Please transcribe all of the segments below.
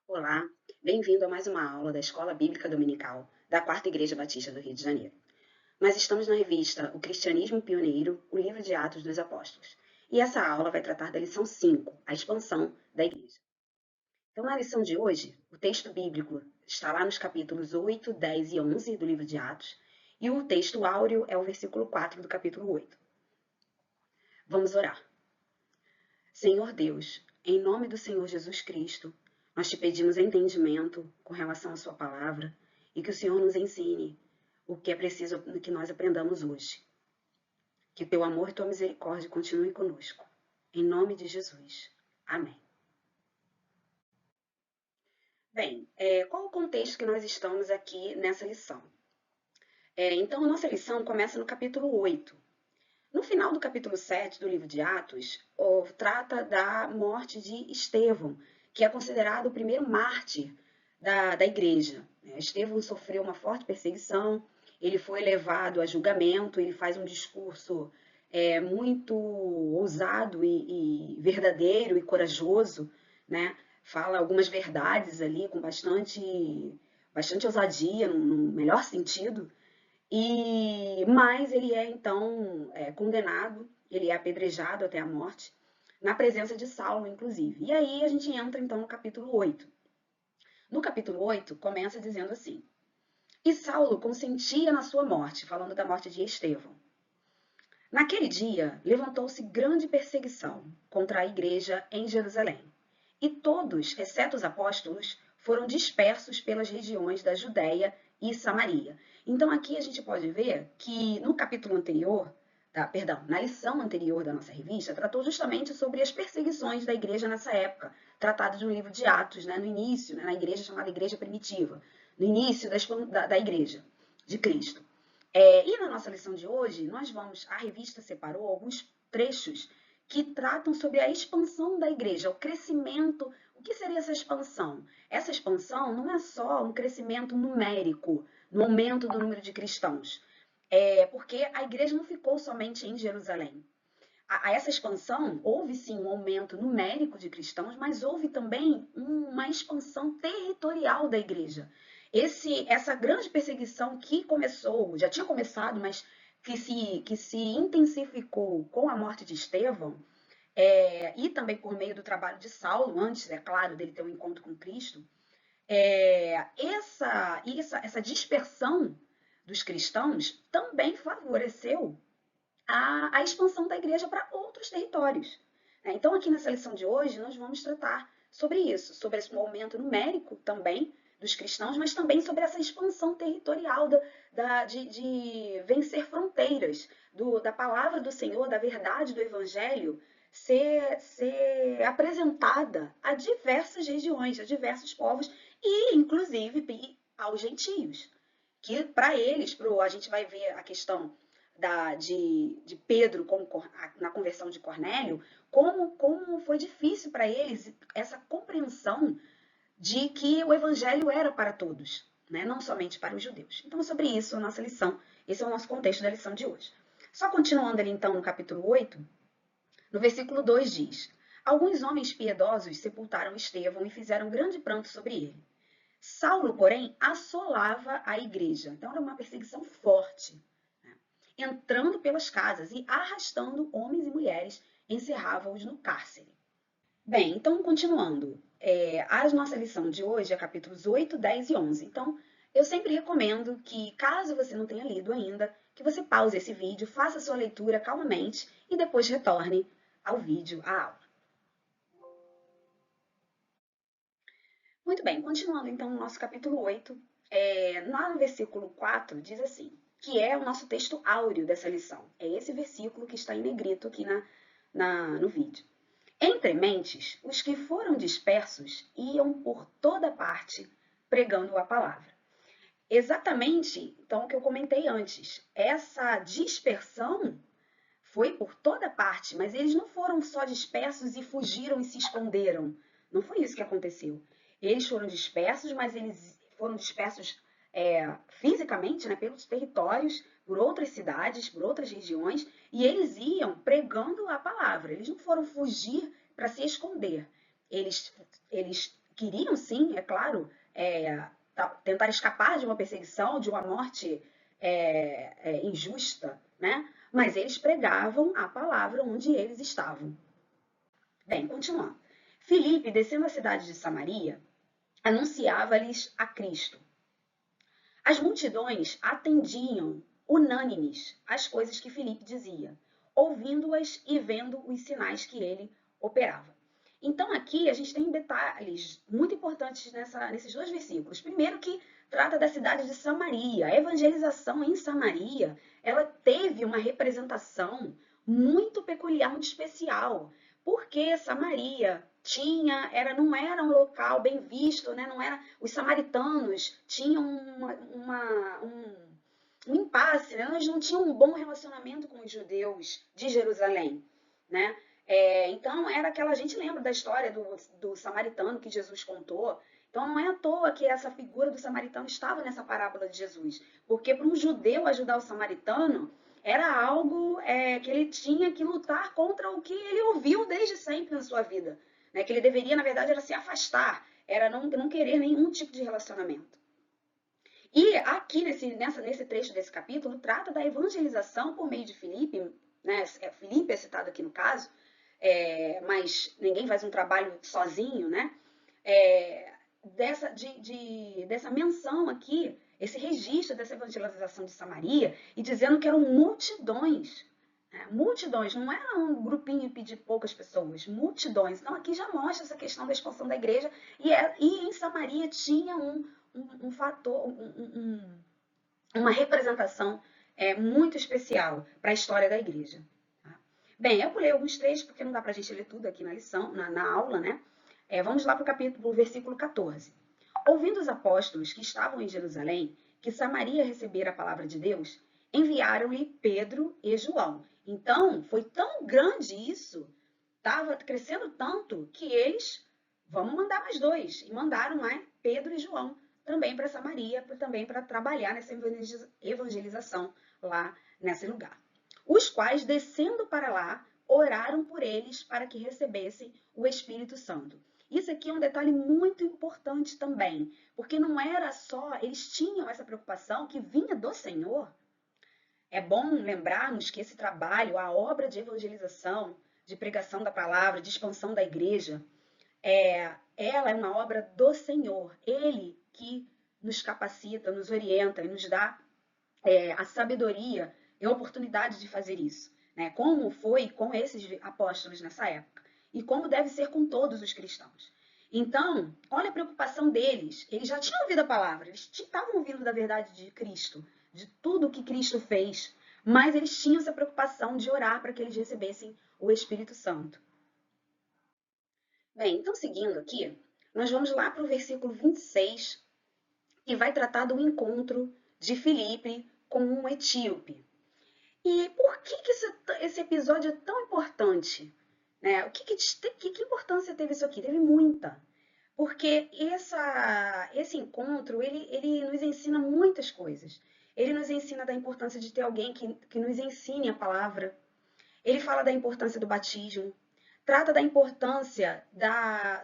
Olá, bem-vindo a mais uma aula da Escola Bíblica Dominical da Quarta Igreja Batista do Rio de Janeiro. Nós estamos na revista O Cristianismo Pioneiro, o livro de Atos dos Apóstolos. E essa aula vai tratar da lição 5, a expansão da igreja. Então, na lição de hoje, o texto bíblico está lá nos capítulos 8, 10 e 11 do livro de Atos, e o texto áureo é o versículo 4 do capítulo 8. Vamos orar. Senhor Deus, em nome do Senhor Jesus Cristo, nós te pedimos entendimento com relação à sua palavra e que o Senhor nos ensine o que é preciso que nós aprendamos hoje. Que teu amor e tua misericórdia continuem conosco. Em nome de Jesus. Amém. Bem, qual o contexto que nós estamos aqui nessa lição? Então, a nossa lição começa no capítulo 8. No final do capítulo 7 do livro de Atos, trata da morte de Estevão, que é considerado o primeiro mártir da igreja. Estevão sofreu uma forte perseguição, ele foi levado a julgamento, ele faz um discurso muito ousado e verdadeiro e corajoso, né? Fala algumas verdades ali com bastante ousadia, no melhor sentido, mas ele é então condenado, ele é apedrejado até a morte, na presença de Saulo, inclusive. E aí a gente entra então no capítulo 8. No capítulo 8 começa dizendo assim: E Saulo consentia na sua morte, falando da morte de Estevão. Naquele dia levantou-se grande perseguição contra a igreja em Jerusalém. E todos, exceto os apóstolos, foram dispersos pelas regiões da Judéia e Samaria. Então aqui a gente pode ver que no capítulo anterior, na lição anterior da nossa revista, tratou justamente sobre as perseguições da igreja nessa época, tratado no livro de Atos, né, no início, né, na igreja chamada Igreja Primitiva, no início da igreja de Cristo. E na nossa lição de hoje, a revista separou alguns trechos que tratam sobre a expansão da igreja, o crescimento. O que seria essa expansão? Essa expansão não é só um crescimento numérico, no aumento do número de cristãos, porque a igreja não ficou somente em Jerusalém. A essa expansão, houve sim um aumento numérico de cristãos, mas houve também uma expansão territorial da igreja. Essa grande perseguição que começou, já tinha começado, mas que se intensificou com a morte de Estevão, e também por meio do trabalho de Saulo, antes, é claro, dele ter um encontro com Cristo, essa dispersão dos cristãos também favoreceu a expansão da igreja para outros territórios. Então, aqui nessa lição de hoje, nós vamos tratar sobre isso, sobre esse aumento numérico também dos cristãos, mas também sobre essa expansão territorial de vencer fronteiras, da palavra do Senhor, da verdade do Evangelho, ser apresentada a diversas regiões, a diversos povos e, inclusive, aos gentios. Que para eles, a gente vai ver a questão de Pedro na conversão de Cornélio, como foi difícil para eles essa compreensão de que o evangelho era para todos, né? Não somente para os judeus. Então, sobre isso, a nossa lição, esse é o nosso contexto da lição de hoje. Só continuando ali, então, no capítulo 8, no versículo 2 diz: Alguns homens piedosos sepultaram Estevão e fizeram grande pranto sobre ele. Saulo, porém, assolava a igreja. Então, era uma perseguição forte, entrando pelas casas e arrastando homens e mulheres, encerrava-os no cárcere. Bem, então, continuando. A nossa lição de hoje é capítulos 8, 10 e 11. Então, eu sempre recomendo que, caso você não tenha lido ainda, que você pause esse vídeo, faça a sua leitura calmamente e depois retorne ao vídeo, à aula. Muito bem, continuando então no nosso capítulo 8, lá no versículo 4 diz assim, que é o nosso texto áureo dessa lição. É esse versículo que está em negrito aqui no vídeo. Entre mentes, os que foram dispersos iam por toda parte pregando a palavra. Exatamente, então, o que eu comentei antes. Essa dispersão foi por toda parte, mas eles não foram só dispersos e fugiram e se esconderam. Não foi isso que aconteceu. Eles foram dispersos, mas eles foram dispersos fisicamente, né, pelos territórios, por outras cidades, por outras regiões, e eles iam pregando a palavra. Eles não foram fugir para se esconder. Eles queriam sim, é claro, tentar escapar de uma perseguição, de uma morte injusta, né? Mas eles pregavam a palavra onde eles estavam. Bem, continuando. Filipe, descendo a cidade de Samaria, anunciava-lhes a Cristo. As multidões atendiam, unânimes, às coisas que Filipe dizia, ouvindo-as e vendo os sinais que ele operava. Então, aqui a gente tem detalhes muito importantes nesses dois versículos. Primeiro, que trata da cidade de Samaria. A evangelização em Samaria, ela teve uma representação muito peculiar, muito especial, porque Samaria não era um local bem visto, né? Não era, os samaritanos tinham um impasse, né? Eles não tinham um bom relacionamento com os judeus de Jerusalém, né? Então, era aquela, a gente lembra da história do samaritano que Jesus contou. Então, não é à toa que essa figura do samaritano estava nessa parábola de Jesus, porque para um judeu ajudar o samaritano era algo que ele tinha que lutar contra o que ele ouviu desde sempre na sua vida, né? Que ele deveria, na verdade, era se afastar, era não querer nenhum tipo de relacionamento. E aqui nesse trecho desse capítulo, trata da evangelização por meio de Filipe, né? Filipe é citado aqui no caso, mas ninguém faz um trabalho sozinho, né? Dessa menção aqui, esse registro dessa evangelização de Samaria, e dizendo que eram multidões. Multidões, não era um grupinho de poucas pessoas, multidões. Então aqui já mostra essa questão da expansão da igreja, e em Samaria tinha um fator, uma representação muito especial para a história da igreja. Tá? Bem, eu pulei alguns trechos, porque não dá para a gente ler tudo aqui na lição, na aula, né? Vamos lá para o versículo 14. Ouvindo os apóstolos que estavam em Jerusalém, que Samaria recebera a palavra de Deus, enviaram-lhe Pedro e João. Então, foi tão grande isso, estava crescendo tanto, que eles, vamos mandar mais dois. E mandaram Pedro e João também para Samaria, também para trabalhar nessa evangelização lá nesse lugar. Os quais, descendo para lá, oraram por eles para que recebessem o Espírito Santo. Isso aqui é um detalhe muito importante também, porque não era só, eles tinham essa preocupação que vinha do Senhor. É bom lembrarmos que esse trabalho, a obra de evangelização, de pregação da palavra, de expansão da igreja, ela é uma obra do Senhor. Ele que nos capacita, nos orienta e nos dá a sabedoria e a oportunidade de fazer isso, né? Como foi com esses apóstolos nessa época e como deve ser com todos os cristãos. Então, olha a preocupação deles. Eles já tinham ouvido a palavra, eles estavam ouvindo da verdade de Cristo, de tudo que Cristo fez, mas eles tinham essa preocupação de orar para que eles recebessem o Espírito Santo. Bem, então seguindo aqui, nós vamos lá para o versículo 26, que vai tratar do encontro de Filipe com um etíope. E por que esse episódio é tão importante? Né? Que importância teve isso aqui? Teve muita. Porque esse encontro, ele nos ensina muitas coisas. Ele nos ensina da importância de ter alguém que nos ensine a palavra. Ele fala da importância do batismo. Trata da importância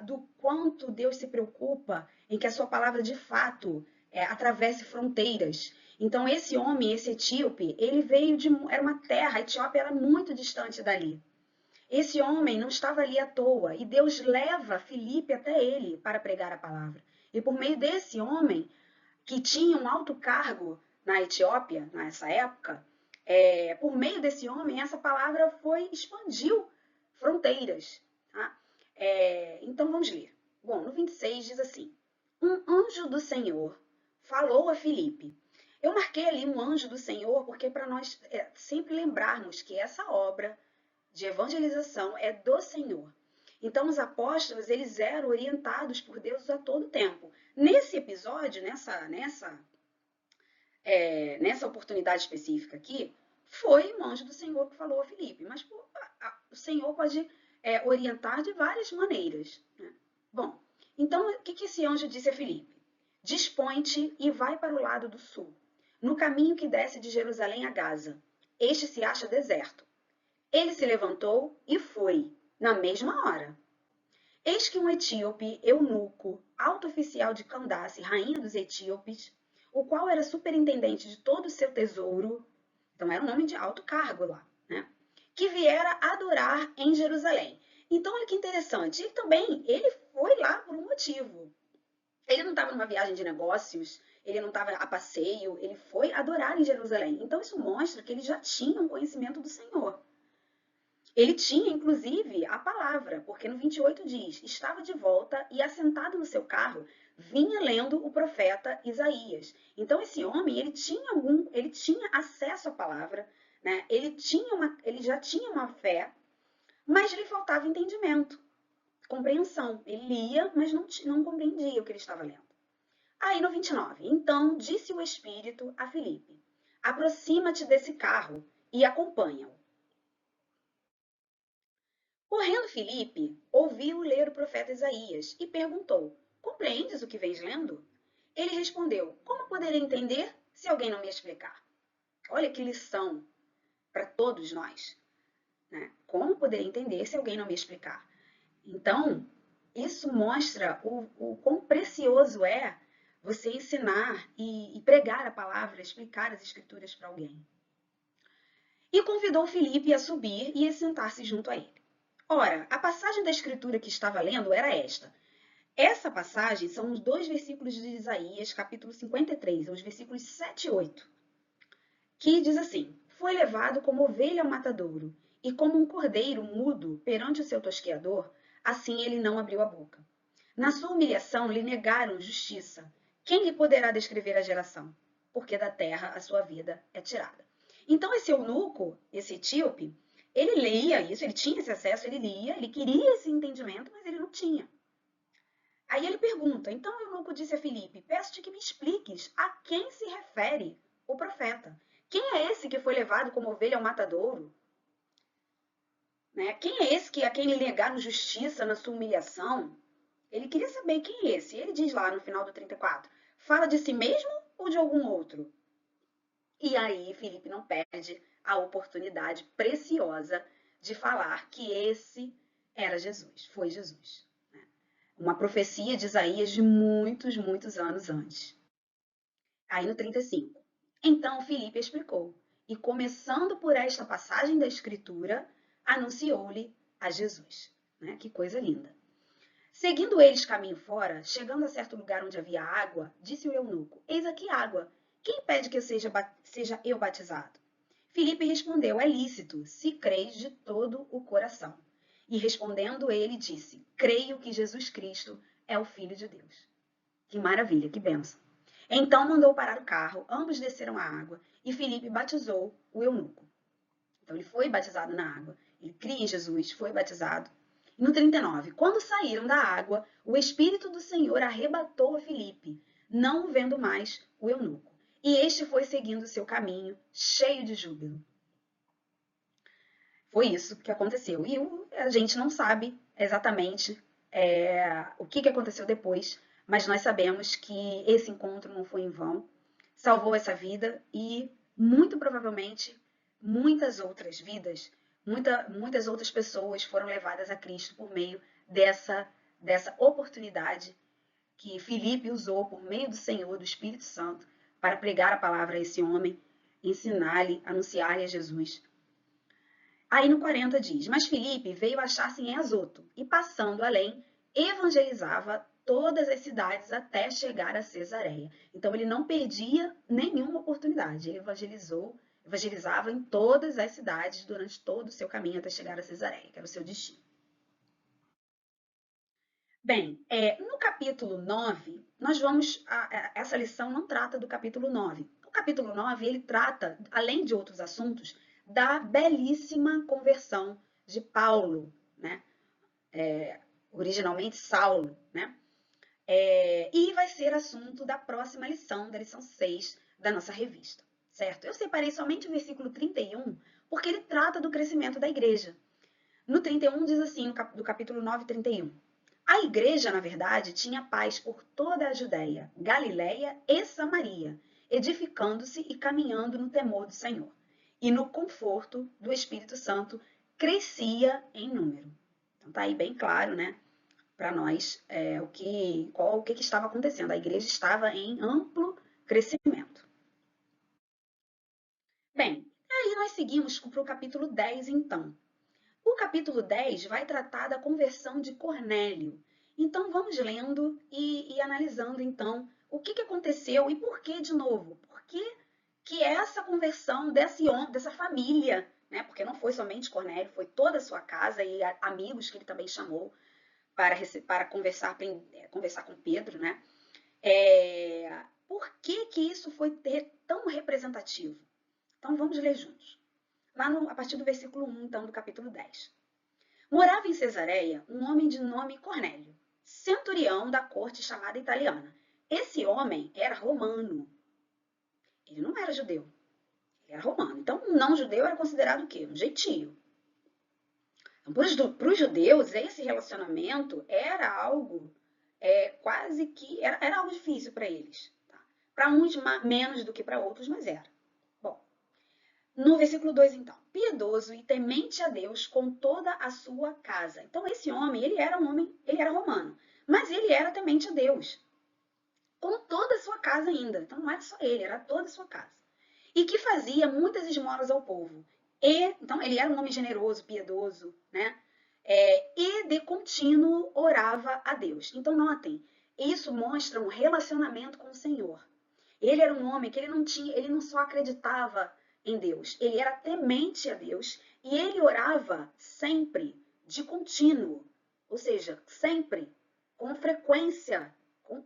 do quanto Deus se preocupa em que a sua palavra, de fato, atravesse fronteiras. Então, esse homem, esse etíope, ele veio era uma terra, a Etiópia era muito distante dali. Esse homem não estava ali à toa, e Deus leva Filipe até ele para pregar a palavra. E por meio desse homem, que tinha um alto cargo na Etiópia, nessa época, por meio desse homem, essa palavra expandiu fronteiras. Tá? Então vamos ler. Bom, no 26 diz assim: um anjo do Senhor falou a Filipe. Eu marquei ali um anjo do Senhor porque para nós sempre lembrarmos que essa obra de evangelização é do Senhor. Então os apóstolos, eles eram orientados por Deus a todo tempo. Nesse episódio, nessa oportunidade específica aqui, foi um anjo do Senhor que falou a Filipe. Mas o Senhor pode orientar de várias maneiras. Né? Bom, então o que esse anjo disse a Filipe? Dispõe-te e vai para o lado do sul, no caminho que desce de Jerusalém a Gaza. Este se acha deserto. Ele se levantou e foi, na mesma hora. Eis que um etíope, eunuco, alto oficial de Candace, rainha dos etíopes, o qual era superintendente de todo o seu tesouro, então era um homem de alto cargo lá, né? Que viera adorar em Jerusalém. Então, olha que interessante, ele foi lá por um motivo. Ele não estava numa viagem de negócios, ele não estava a passeio, ele foi adorar em Jerusalém. Então, isso mostra que ele já tinha um conhecimento do Senhor. Ele tinha, inclusive, a palavra, porque no 28 diz: estava de volta e, assentado no seu carro, vinha lendo o profeta Isaías. Então, esse homem, ele tinha acesso à palavra, né? Ele já tinha uma fé, mas lhe faltava entendimento, compreensão. Ele lia, mas não compreendia o que ele estava lendo. Aí no 29, então disse o Espírito a Filipe: aproxima-te desse carro e acompanha-o. Correndo Filipe, ouviu ler o profeta Isaías e perguntou: compreendes o que vens lendo? Ele respondeu: como poderei entender se alguém não me explicar? Olha que lição para todos nós, né? Como poderei entender se alguém não me explicar? Então, isso mostra o quão precioso é você ensinar e pregar a palavra, explicar as escrituras para alguém. E convidou Filipe a subir e a sentar-se junto a ele. Ora, a passagem da escritura que estava lendo era esta. Essa passagem são os 2 versículos de Isaías, capítulo 53, os versículos 7 e 8, que diz assim: foi levado como ovelha ao matadouro, e como um cordeiro mudo perante o seu tosqueador, assim ele não abriu a boca. Na sua humilhação lhe negaram justiça. Quem lhe poderá descrever a geração? Porque da terra a sua vida é tirada. Então esse eunuco, esse etíope, ele lia isso, ele tinha esse acesso, ele lia, ele queria esse entendimento, mas ele não tinha. Aí ele pergunta, então o eunuco disse a Filipe: peço-te que me expliques a quem se refere o profeta. Quem é esse que foi levado como ovelha ao matadouro? Né? Quem é esse que a quem lhe negaram justiça na sua humilhação? Ele queria saber quem é esse. Ele diz lá no final do 34, fala de si mesmo ou de algum outro? E aí Filipe não perde a oportunidade preciosa de falar que esse era Jesus, foi Jesus. Né? Uma profecia de Isaías de muitos, muitos anos antes. Aí no 35. Então Filipe explicou, e começando por esta passagem da Escritura, anunciou-lhe a Jesus. Né? Que coisa linda. Seguindo eles caminho fora, chegando a certo lugar onde havia água, disse o eunuco: eis aqui água. Quem pede que eu seja eu batizado? Filipe respondeu: é lícito, se creis de todo o coração. E respondendo ele, disse: creio que Jesus Cristo é o Filho de Deus. Que maravilha, que benção. Então mandou parar o carro, ambos desceram a água, e Filipe batizou o eunuco. Então ele foi batizado na água, ele cria em Jesus, foi batizado. No 39, quando saíram da água, o Espírito do Senhor arrebatou a Filipe, não o vendo mais o eunuco. E este foi seguindo o seu caminho, cheio de júbilo. Foi isso que aconteceu. E a gente não sabe exatamente o que aconteceu depois, mas nós sabemos que esse encontro não foi em vão, salvou essa vida e, muito provavelmente, muitas outras vidas, muitas outras pessoas foram levadas a Cristo por meio dessa oportunidade que Filipe usou por meio do Senhor, do Espírito Santo, para pregar a palavra a esse homem, ensinar-lhe, anunciar-lhe a Jesus. Aí no 40 diz, mas Filipe veio achar-se em Azoto, e passando além, evangelizava todas as cidades até chegar a Cesareia. Então ele não perdia nenhuma oportunidade, ele evangelizava em todas as cidades durante todo o seu caminho até chegar a Cesareia, que era o seu destino. Bem, no capítulo 9, essa lição não trata do capítulo 9. O capítulo 9, ele trata, além de outros assuntos, da belíssima conversão de Paulo, né? Originalmente Saulo, né? E vai ser assunto da próxima lição, da lição 6 da nossa revista, certo? Eu separei somente o versículo 31, porque ele trata do crescimento da igreja. No 31 diz assim, do capítulo 9, 31. A igreja, na verdade, tinha paz por toda a Judéia, Galiléia e Samaria, edificando-se e caminhando no temor do Senhor. E no conforto do Espírito Santo, crescia em número. Então tá aí bem claro, né? para nós o que estava acontecendo. A igreja estava em amplo crescimento. Bem, aí nós seguimos para o capítulo 10, então. O capítulo 10 vai tratar da conversão de Cornélio. Então, vamos lendo e analisando, então, o que aconteceu e por que, de novo, por que essa conversão dessa família, né? Porque não foi somente Cornélio, foi toda a sua casa e amigos que ele também chamou para conversar com Pedro, né? Por que isso foi tão representativo? Então, vamos ler juntos. A partir do versículo 1, então, do capítulo 10. Morava em Cesareia um homem de nome Cornélio, centurião da corte chamada italiana. Esse homem era romano. Ele não era judeu, ele era romano. Então, um não judeu era considerado o quê? Um gentio. Então, para os judeus, esse relacionamento era algo quase que... Era algo difícil para eles. Tá? Para uns menos do que para outros, mas era. Bom, no versículo 2, então. Piedoso e temente a Deus com toda a sua casa. Então, esse homem, ele era romano, mas ele era temente a Deus. Com toda a sua casa ainda. Então, não era só ele, era toda a sua casa. E que fazia muitas esmolas ao povo. Então, ele era um homem generoso, piedoso, né? E de contínuo orava a Deus. Então, notem, isso mostra um relacionamento com o Senhor. Ele era um homem que ele não só acreditava em Deus, ele era temente a Deus e ele orava sempre, de contínuo, ou seja, sempre, com frequência,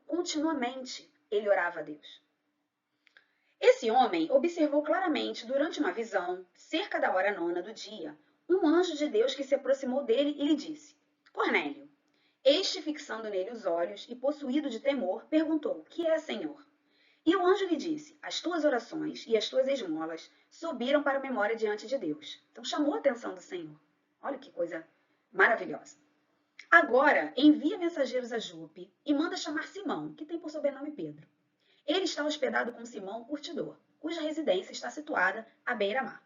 continuamente, ele orava a Deus. Esse homem observou claramente, durante uma visão, cerca da hora 9 do dia, um anjo de Deus que se aproximou dele e lhe disse: Cornélio. Este, fixando nele os olhos e possuído de temor, perguntou: Que é, Senhor? E o anjo lhe disse: As tuas orações e as tuas esmolas subiram para a memória diante de Deus. Então chamou a atenção do Senhor. Olha que coisa maravilhosa. Agora envia mensageiros a Jope e manda chamar Simão, que tem por sobrenome Pedro. Ele está hospedado com Simão, curtidor, cuja residência está situada à beira-mar.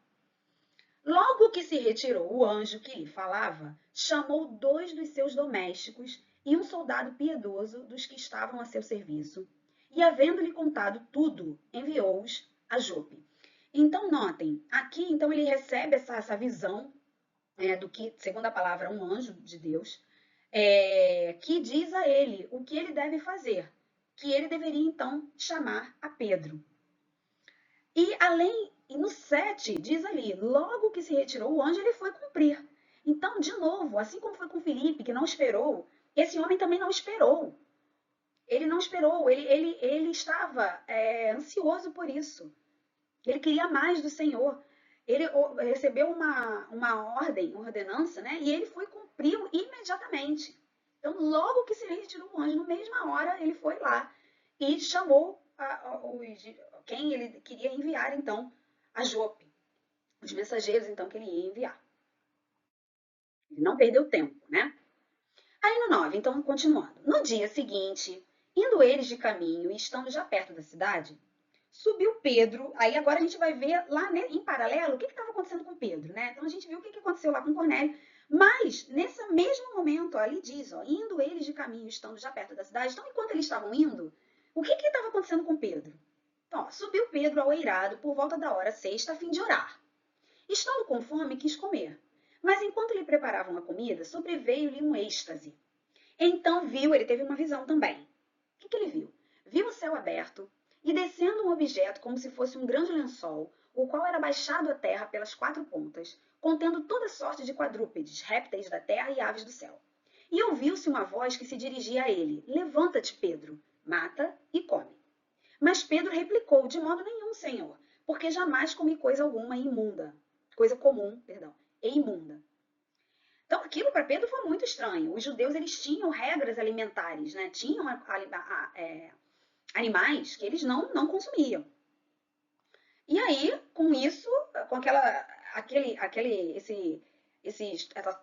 Logo que se retirou o anjo que lhe falava, chamou 2 dos seus domésticos e um soldado piedoso dos que estavam a seu serviço, e, havendo-lhe contado tudo, enviou-os a Jope. Então, notem, aqui então ele recebe essa visão do que, segundo a palavra, um anjo de Deus, que diz a ele o que ele deve fazer, que ele deveria então chamar a Pedro. E no 7 diz ali, logo que se retirou o anjo, ele foi cumprir. Então, de novo, assim como foi com Filipe, que não esperou, esse homem também não esperou. Ele não esperou, ele estava ansioso por isso. Ele queria mais do Senhor. Ele recebeu uma ordenança, né? E ele foi cumpri-lo imediatamente. Então, logo que se retirou o anjo, na mesma hora, ele foi lá e chamou quem ele queria enviar, então, a Jope. Os mensageiros, então, que ele ia enviar. Ele não perdeu tempo, né? Aí no 9, então, continuando. No dia seguinte, indo eles de caminho e estando já perto da cidade, subiu Pedro. Aí agora a gente vai ver lá em paralelo o que estava acontecendo com Pedro, né? Então a gente viu o que aconteceu lá com Cornélio. Mas, nesse mesmo momento, ó, ali diz, ó, indo eles de caminho, estando já perto da cidade. Então, enquanto eles estavam indo, o que estava acontecendo com Pedro? Então, ó, subiu Pedro ao eirado por volta da hora 6, a fim de orar. Estando com fome, quis comer. Mas enquanto lhe preparavam a comida, sobreveio-lhe um êxtase. Então ele teve uma visão também. O que ele viu? Viu o céu aberto e descendo um objeto como se fosse um grande lençol, o qual era baixado à terra pelas 4 pontas, contendo toda sorte de quadrúpedes, répteis da terra e aves do céu. E ouviu-se uma voz que se dirigia a ele: Levanta-te, Pedro, mata e come. Mas Pedro replicou: De modo nenhum, Senhor, porque jamais comi coisa alguma imunda. Coisa comum, perdão, e imunda. Então, aquilo para Pedro foi muito estranho. Os judeus, eles tinham regras alimentares, né? Tinham animais que eles não consumiam. E aí, com isso, com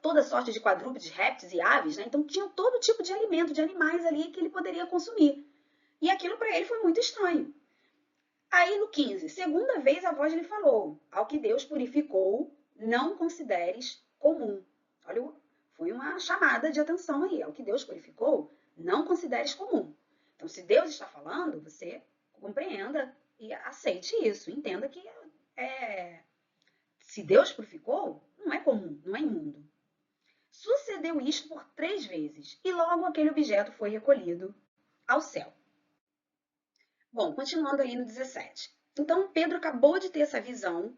toda sorte de quadrúpedes, répteis e aves, né? Então tinham todo tipo de alimento, de animais ali que ele poderia consumir. E aquilo para ele foi muito estranho. Aí no 15, segunda vez a voz lhe falou: Ao que Deus purificou, não consideres comum. Olha, Foi uma chamada de atenção aí. É o que Deus purificou, não consideres comum. Então, se Deus está falando, você compreenda e aceite isso. Entenda que se Deus purificou, não é comum, não é imundo. Sucedeu isto por 3 vezes, e logo aquele objeto foi recolhido ao céu. Bom, continuando ali no 17. Então, Pedro acabou de ter essa visão,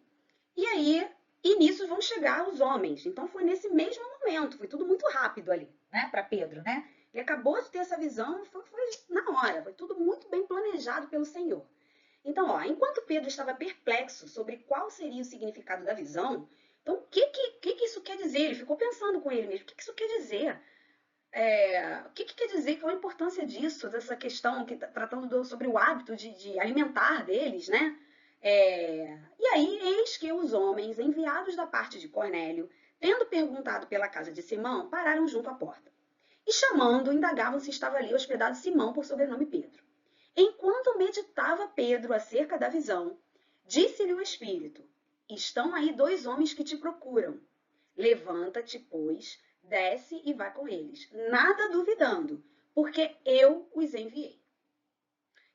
e aí, e nisso vão chegar os homens. Então, foi nesse mesmo momento, foi tudo muito rápido ali, né, para Pedro, né? Ele acabou de ter essa visão, foi na hora, foi tudo muito bem planejado pelo Senhor. Então, ó, enquanto Pedro estava perplexo sobre qual seria o significado da visão, então o que isso quer dizer? Ele ficou pensando com ele mesmo, o que isso quer dizer? O que quer dizer? Qual a importância disso, dessa questão que tá tratando sobre o hábito de alimentar deles, né? E aí, eis que os homens enviados da parte de Cornélio, tendo perguntado pela casa de Simão, pararam junto à porta. E chamando, indagavam se estava ali hospedado Simão por sobrenome Pedro. Enquanto meditava Pedro acerca da visão, disse-lhe o Espírito: Estão aí 2 homens que te procuram. Levanta-te, pois, desce e vai com eles, nada duvidando, porque eu os enviei.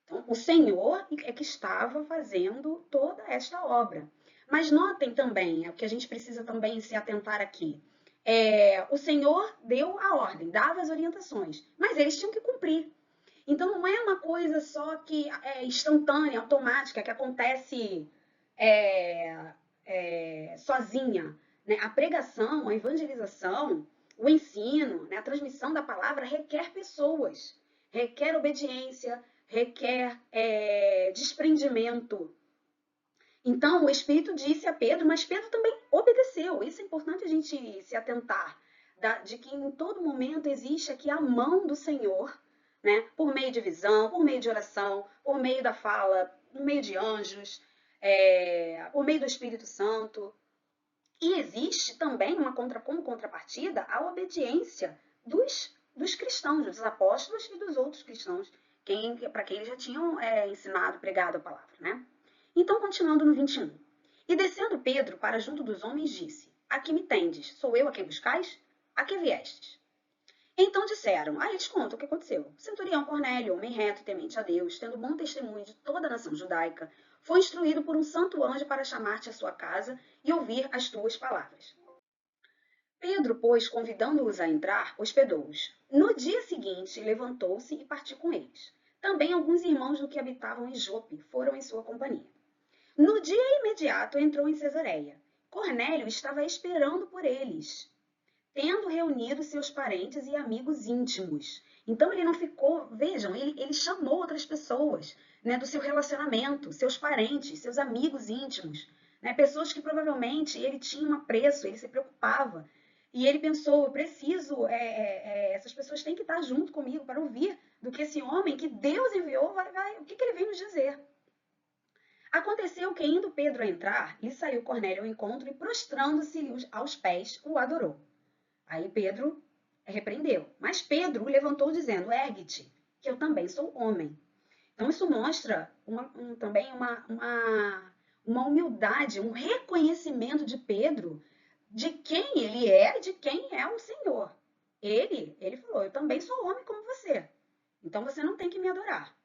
Então, o Senhor é que estava fazendo toda esta obra. Mas notem também, é o que a gente precisa também se atentar aqui. O Senhor deu a ordem, dava as orientações, mas eles tinham que cumprir. Então, não é uma coisa só que é instantânea, automática, que acontece sozinha. Né? A pregação, a evangelização, o ensino, né? A transmissão da palavra requer pessoas, requer obediência, requer desprendimento. Então, o Espírito disse a Pedro, mas Pedro também obedeceu. Isso é importante a gente se atentar, de que em todo momento existe aqui a mão do Senhor, né? Por meio de visão, por meio de oração, por meio da fala, por meio de anjos, por meio do Espírito Santo. E existe também, como contrapartida, a obediência dos cristãos, dos apóstolos e dos outros cristãos, para quem eles já tinham ensinado, pregado a palavra, né? Então, continuando no 21. E descendo Pedro para junto dos homens, disse: Aqui me tendes, sou eu a quem buscais? A que viestes? Então disseram, eles contam o que aconteceu. O centurião Cornélio, homem reto e temente a Deus, tendo bom testemunho de toda a nação judaica, foi instruído por um santo anjo para chamar-te à sua casa e ouvir as tuas palavras. Pedro, pois, convidando-os a entrar, hospedou-os. No dia seguinte, levantou-se e partiu com eles. Também alguns irmãos do que habitavam em Jope foram em sua companhia. No dia imediato entrou em Cesareia. Cornélio estava esperando por eles, tendo reunido seus parentes e amigos íntimos. Então ele não ficou, vejam, ele chamou outras pessoas, né, do seu relacionamento, seus parentes, seus amigos íntimos, né, pessoas que provavelmente ele tinha um apreço, ele se preocupava. E ele pensou, eu preciso, essas pessoas têm que estar junto comigo para ouvir do que esse homem que Deus enviou, o que ele vem nos dizer. Aconteceu que, indo Pedro a entrar, lhe saiu Cornélio ao encontro e, prostrando-se aos pés, o adorou. Aí Pedro repreendeu. Mas Pedro o levantou dizendo, ergue-te, que eu também sou homem. Então isso mostra também uma humildade, um reconhecimento de Pedro de quem ele é e de quem é o Senhor. Ele falou, eu também sou homem como você. Então você não tem que me adorar.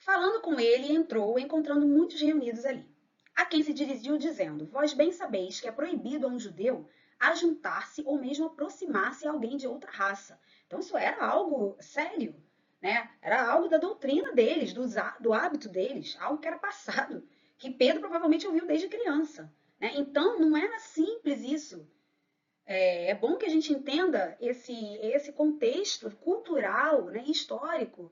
Falando com ele, entrou, encontrando muitos reunidos ali. A quem se dirigiu dizendo, vós bem sabeis que é proibido a um judeu ajuntar-se ou mesmo aproximar-se a alguém de outra raça. Então isso era algo sério, né? Era algo da doutrina deles, do hábito deles, algo que era passado, que Pedro provavelmente ouviu desde criança. Né? Então não era simples isso. É bom que a gente entenda esse contexto cultural, né, histórico,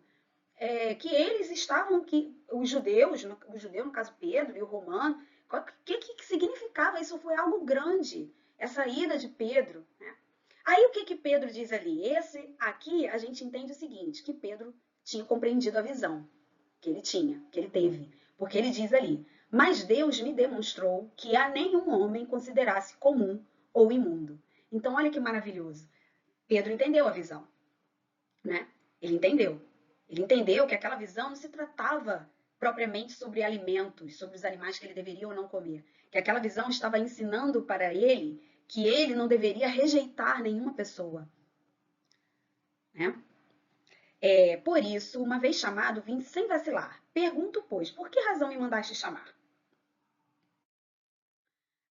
que eles estavam, que os judeus, o judeu no caso Pedro e o romano, o que significava? Isso foi algo grande, essa ida de Pedro. Né? Aí o que Pedro diz ali? Aqui a gente entende o seguinte, que Pedro tinha compreendido a visão que ele tinha, que ele teve. Porque ele diz ali, mas Deus me demonstrou que a nenhum homem considerasse comum ou imundo. Então olha que maravilhoso. Pedro entendeu a visão. Né? Ele entendeu. Ele entendeu que aquela visão não se tratava propriamente sobre alimentos, sobre os animais que ele deveria ou não comer. Que aquela visão estava ensinando para ele que ele não deveria rejeitar nenhuma pessoa, né? Por isso, uma vez chamado, vim sem vacilar. Pergunto, pois, por que razão me mandaste chamar?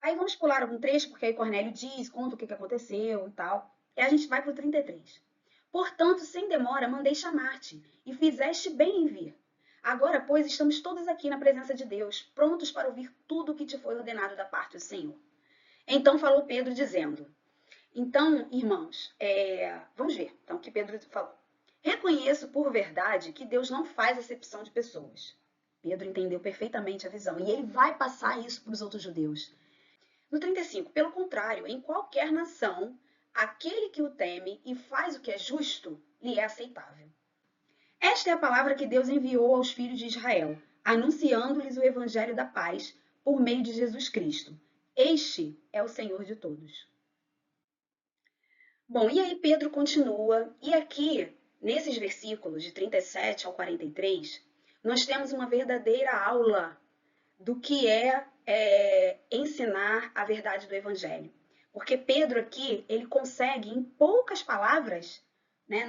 Aí vamos pular algum trecho, porque aí Cornélio diz, conta o que aconteceu e tal. E a gente vai para o 33. Portanto, sem demora, mandei chamar-te, e fizeste bem em vir. Agora, pois, estamos todos aqui na presença de Deus, prontos para ouvir tudo o que te foi ordenado da parte do Senhor. Então falou Pedro, dizendo, então, irmãos, vamos ver então, o que Pedro falou. Reconheço por verdade que Deus não faz acepção de pessoas. Pedro entendeu perfeitamente a visão, e ele vai passar isso para os outros judeus. No 35, pelo contrário, em qualquer nação, aquele que o teme e faz o que é justo, lhe é aceitável. Esta é a palavra que Deus enviou aos filhos de Israel, anunciando-lhes o evangelho da paz por meio de Jesus Cristo. Este é o Senhor de todos. Bom, e aí Pedro continua, e aqui, nesses versículos de 37 ao 43, nós temos uma verdadeira aula do que é ensinar a verdade do Evangelho. Porque Pedro aqui, ele consegue, em poucas palavras, né,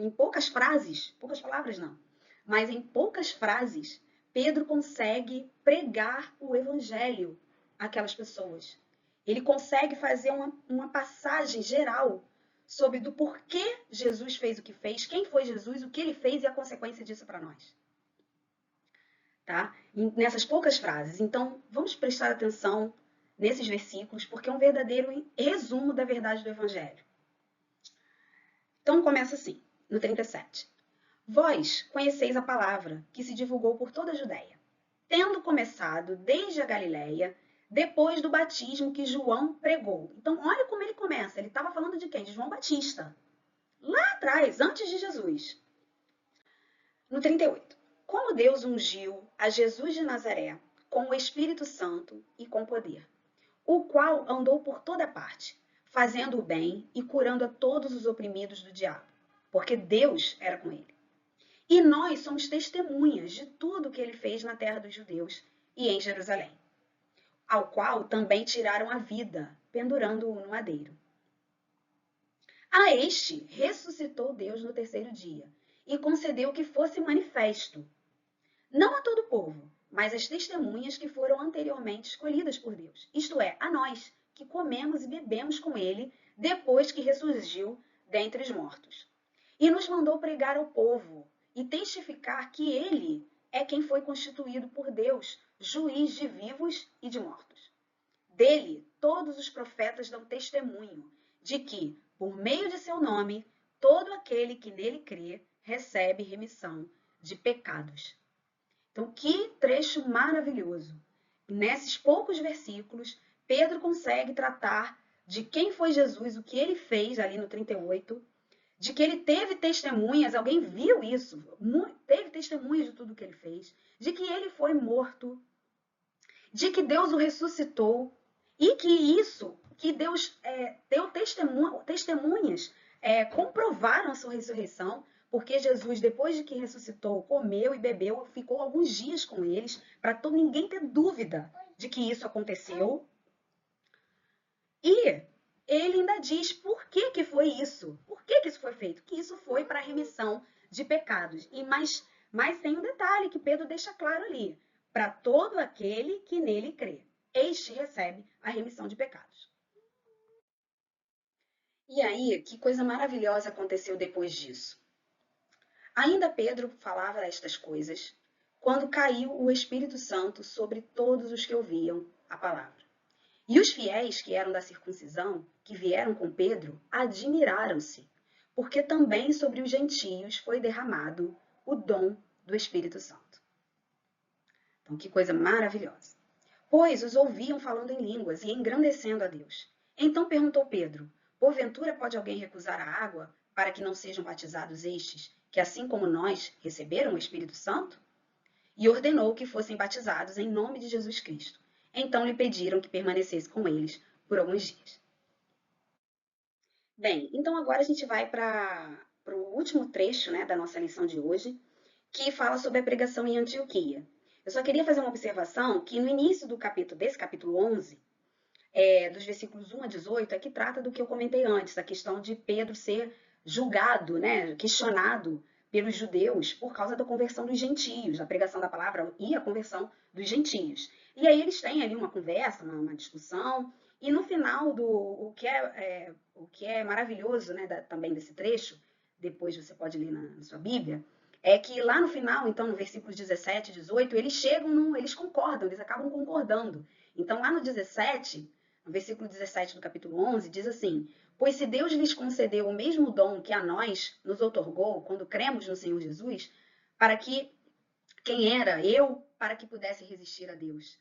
em poucas frases, poucas palavras não, mas em poucas frases, Pedro consegue pregar o Evangelho àquelas pessoas. Ele consegue fazer uma passagem geral sobre do porquê Jesus fez o que fez, quem foi Jesus, o que ele fez e a consequência disso para nós. Tá? Nessas poucas frases. Então, vamos prestar atenção nesses versículos, porque é um verdadeiro resumo da verdade do Evangelho. Então, começa assim, no 37. Vós conheceis a palavra que se divulgou por toda a Judéia, tendo começado desde a Galiléia, depois do batismo que João pregou. Então, olha como ele começa. Ele estava falando de quem? De João Batista. Lá atrás, antes de Jesus. No 38. Como Deus ungiu a Jesus de Nazaré com o Espírito Santo e com poder, o qual andou por toda parte, fazendo o bem e curando a todos os oprimidos do diabo, porque Deus era com ele. E nós somos testemunhas de tudo que ele fez na terra dos judeus e em Jerusalém, ao qual também tiraram a vida, pendurando-o no madeiro. A este ressuscitou Deus no terceiro dia e concedeu que fosse manifesto, não a todo o povo, mas às testemunhas que foram anteriormente escolhidas por Deus, isto é, a nós, que comemos e bebemos com ele depois que ressurgiu dentre os mortos. E nos mandou pregar ao povo e testificar que ele é quem foi constituído por Deus, juiz de vivos e de mortos. Dele, todos os profetas dão testemunho de que, por meio de seu nome, todo aquele que nele crê recebe remissão de pecados. Então, que trecho maravilhoso! Nesses poucos versículos, Pedro consegue tratar de quem foi Jesus, o que ele fez ali no 38, de que ele teve testemunhas, alguém viu isso, teve testemunhas de tudo que ele fez, de que ele foi morto, de que Deus o ressuscitou e que Deus deu testemunhas, comprovaram a sua ressurreição, porque Jesus, depois de que ressuscitou, comeu e bebeu, ficou alguns dias com eles, para ninguém ter dúvida de que isso aconteceu. E ele ainda diz por que foi isso, por que isso foi feito, que isso foi para a remissão de pecados. Mas tem um detalhe que Pedro deixa claro ali, para todo aquele que nele crê. Este recebe a remissão de pecados. E aí, que coisa maravilhosa aconteceu depois disso. Ainda Pedro falava estas coisas, quando caiu o Espírito Santo sobre todos os que ouviam a palavra. E os fiéis que eram da circuncisão, que vieram com Pedro, admiraram-se, porque também sobre os gentios foi derramado o dom do Espírito Santo. Então, que coisa maravilhosa. Pois os ouviam falando em línguas e engrandecendo a Deus. Então perguntou Pedro, porventura pode alguém recusar a água para que não sejam batizados estes, que assim como nós receberam o Espírito Santo? E ordenou que fossem batizados em nome de Jesus Cristo. Então lhe pediram que permanecesse com eles por alguns dias. Bem, então agora a gente vai para o último trecho, né, da nossa lição de hoje, que fala sobre a pregação em Antioquia. Eu só queria fazer uma observação que no início desse capítulo 11, dos versículos 1 a 18, é que trata do que eu comentei antes, a questão de Pedro ser julgado, né, questionado pelos judeus por causa da conversão dos gentios, da pregação da palavra e a conversão dos gentios. E aí eles têm ali uma conversa, uma discussão, e no final o que é maravilhoso, né, também desse trecho, depois você pode ler na sua Bíblia, é que lá no final, então, no versículos 17 e 18, eles concordam, eles acabam concordando. Então, lá no 17, no versículo 17 do capítulo 11, diz assim: pois se Deus lhes concedeu o mesmo dom que a nós nos outorgou quando cremos no Senhor Jesus, para que quem era eu para que pudesse resistir a Deus?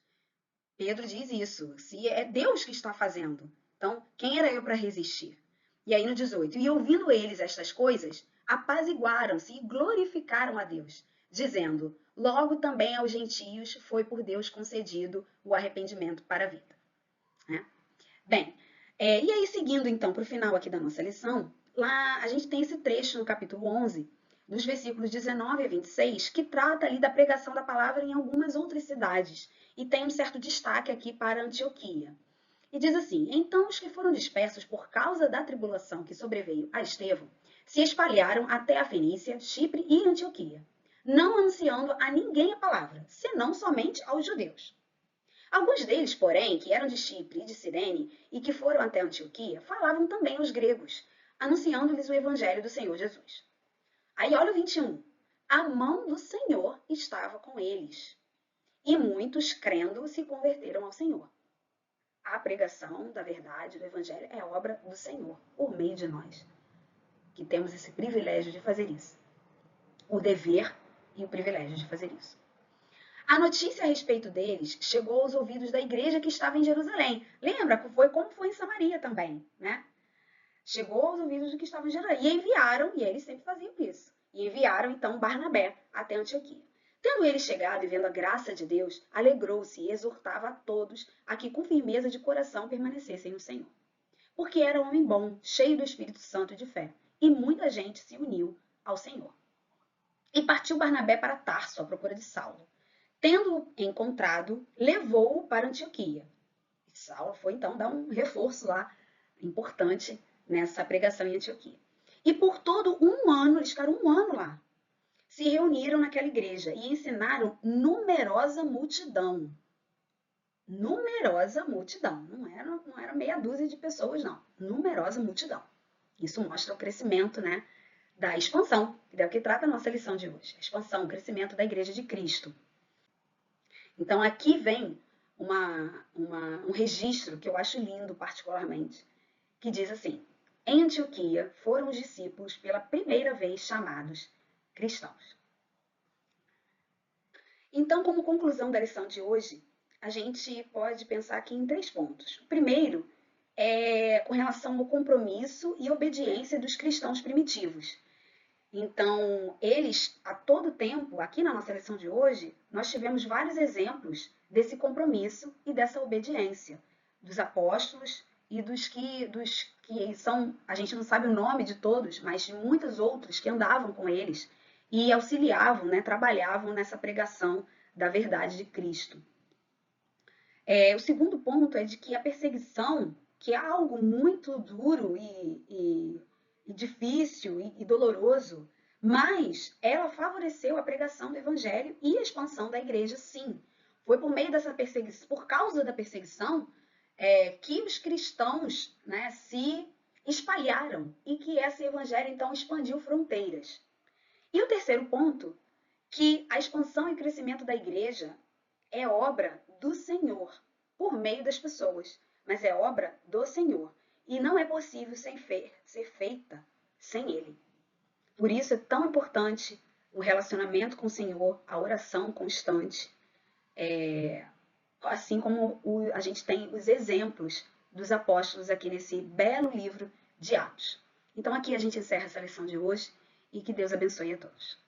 Pedro diz isso, se é Deus que está fazendo. Então, quem era eu para resistir? E aí no 18, e ouvindo eles estas coisas, apaziguaram-se e glorificaram a Deus, dizendo, logo também aos gentios foi por Deus concedido o arrependimento para a vida. Né? Bem, e aí seguindo então para o final aqui da nossa lição, lá a gente tem esse trecho no capítulo 11, dos versículos 19 a 26, que trata ali da pregação da palavra em algumas outras cidades, e tem um certo destaque aqui para Antioquia. E diz assim: então os que foram dispersos por causa da tribulação que sobreveio a Estevão, se espalharam até a Fenícia, Chipre e Antioquia, não anunciando a ninguém a palavra, senão somente aos judeus. Alguns deles, porém, que eram de Chipre e de Cirene e que foram até Antioquia, falavam também aos gregos, anunciando-lhes o evangelho do Senhor Jesus. Aí olha o 21. A mão do Senhor estava com eles, e muitos, crendo, se converteram ao Senhor. A pregação da verdade, do evangelho, é obra do Senhor, por meio de nós, que temos esse privilégio de fazer isso. O dever e o privilégio de fazer isso. A notícia a respeito deles chegou aos ouvidos da igreja que estava em Jerusalém. Lembra? Como foi em Samaria também, né? Chegou aos ouvidos do que estavam em Jerusalém. E enviaram, e eles sempre faziam isso, e enviaram então Barnabé até Antioquia. Tendo ele chegado e vendo a graça de Deus, alegrou-se e exortava a todos a que com firmeza de coração permanecessem no Senhor. Porque era um homem bom, cheio do Espírito Santo e de fé, e muita gente se uniu ao Senhor. E partiu Barnabé para Tarso à procura de Saulo. Tendo-o encontrado, levou-o para Antioquia. Saulo foi então dar um reforço lá importante nessa pregação em Antioquia. E por todo um ano, eles ficaram um ano lá, se reuniram naquela igreja e ensinaram numerosa multidão. Numerosa multidão. Não era meia dúzia de pessoas, não. Numerosa multidão. Isso mostra o crescimento, né, da expansão, que é o que trata a nossa lição de hoje. A expansão, o crescimento da igreja de Cristo. Então aqui vem um registro que eu acho lindo particularmente, que diz assim: em Antioquia foram os discípulos pela primeira vez chamados cristãos. Então, como conclusão da lição de hoje, a gente pode pensar aqui em 3 pontos. O primeiro é com relação ao compromisso e obediência dos cristãos primitivos. Então, eles, a todo tempo, aqui na nossa lição de hoje, nós tivemos vários exemplos desse compromisso e dessa obediência dos apóstolos e dos que são, a gente não sabe o nome de todos, mas de muitos outros que andavam com eles e auxiliavam, né, trabalhavam nessa pregação da verdade de Cristo. O segundo ponto é de que a perseguição, que é algo muito duro e difícil e doloroso, mas ela favoreceu a pregação do evangelho e a expansão da igreja, sim. Foi por meio dessa perseguição, por causa da perseguição, que os cristãos, né, se espalharam e que esse evangelho então expandiu fronteiras. E o terceiro ponto, que a expansão e crescimento da igreja é obra do Senhor, por meio das pessoas, mas é obra do Senhor. E não é possível ser feita sem Ele. Por isso é tão importante o relacionamento com o Senhor, a oração constante, assim como a gente tem os exemplos dos apóstolos aqui nesse belo livro de Atos. Então aqui a gente encerra essa lição de hoje e que Deus abençoe a todos.